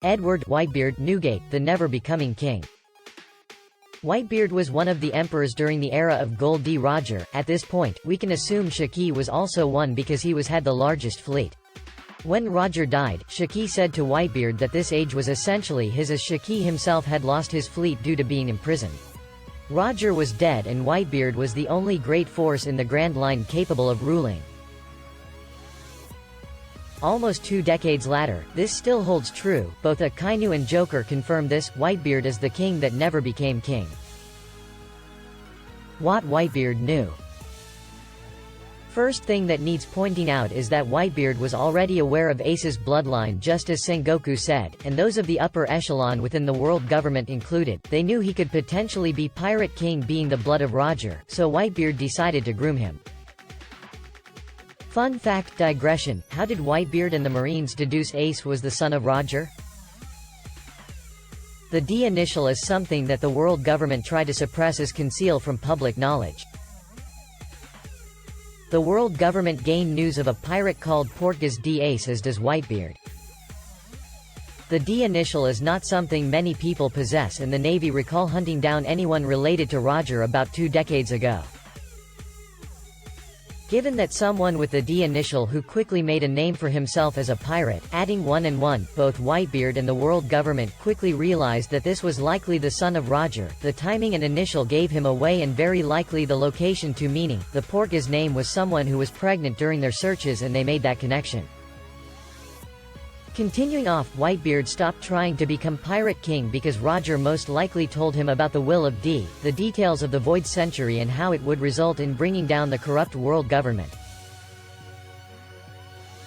Edward Whitebeard Newgate, the never-becoming king. Whitebeard was one of the emperors during the era of Gold D. Roger. At this point, we can assume Shaki was also one because he had the largest fleet. When Roger died, Shaki said to Whitebeard that this age was essentially his, as Shaki himself had lost his fleet due to being imprisoned. Roger was dead and Whitebeard was the only great force in the Grand Line capable of ruling. Almost 2 decades later, this still holds true. Both Akainu and Joker confirm this. Whitebeard is the king that never became king. What Whitebeard knew. First thing that needs pointing out is that Whitebeard was already aware of Ace's bloodline, just as Sengoku said, and those of the upper echelon within the world government included. They knew he could potentially be Pirate King being the blood of Roger, so Whitebeard decided to groom him. Fun fact digression: how did Whitebeard and the Marines deduce Ace was the son of Roger? The D initial is something that the world government tried to suppress as conceal from public knowledge. The world government gained news of a pirate called Portgas D. Ace, as does Whitebeard. The D initial is not something many people possess, and the Navy recall hunting down anyone related to Roger about 2 decades ago. Given that someone with the D initial who quickly made a name for himself as a pirate, adding 1 and 1, both Whitebeard and the world government quickly realized that this was likely the son of Roger. The timing and initial gave him away, and very likely the location too, meaning the Portgas name was someone who was pregnant during their searches, and they made that connection. Continuing off, Whitebeard stopped trying to become Pirate King because Roger most likely told him about the will of D, the details of the Void Century, and how it would result in bringing down the corrupt world government.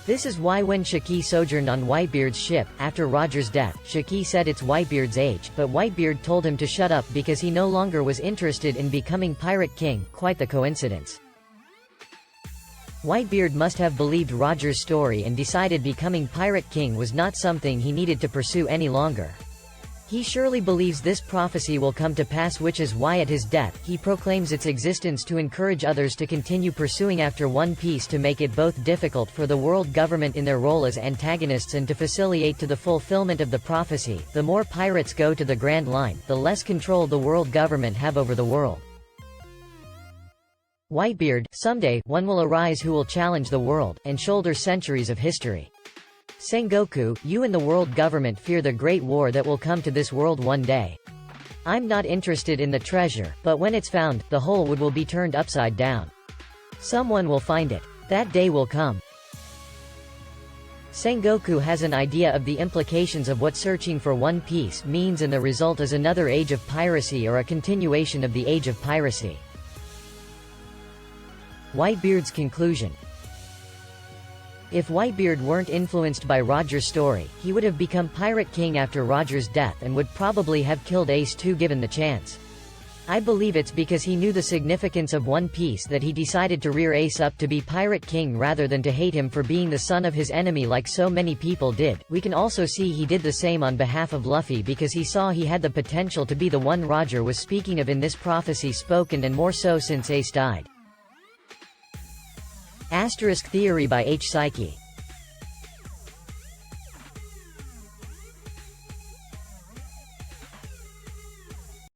This is why when Shaki sojourned on Whitebeard's ship, after Roger's death, Shaki said it's Whitebeard's age, but Whitebeard told him to shut up because he no longer was interested in becoming Pirate King. Quite the coincidence. Whitebeard must have believed Roger's story and decided becoming Pirate King was not something he needed to pursue any longer. He surely believes this prophecy will come to pass, which is why at his death, he proclaims its existence to encourage others to continue pursuing after One Piece, to make it both difficult for the world government in their role as antagonists and to facilitate to the fulfillment of the prophecy. The more pirates go to the Grand Line, the less control the world government have over the world. Whitebeard: someday, one will arise who will challenge the world, and shoulder centuries of history. Sengoku, you and the world government fear the great war that will come to this world one day. I'm not interested in the treasure, but when it's found, the whole wood will be turned upside down. Someone will find it. That day will come. Sengoku has an idea of the implications of what searching for One Piece means, and the result is another age of piracy or a continuation of the age of piracy. Whitebeard's conclusion. If Whitebeard weren't influenced by Roger's story, he would have become Pirate King after Roger's death and would probably have killed Ace too given the chance. I believe it's because he knew the significance of One Piece that he decided to rear Ace up to be Pirate King rather than to hate him for being the son of his enemy like so many people did. We can also see he did the same on behalf of Luffy because he saw he had the potential to be the one Roger was speaking of in this prophecy spoken, and more so since Ace died. Asterisk theory by H. Psyche.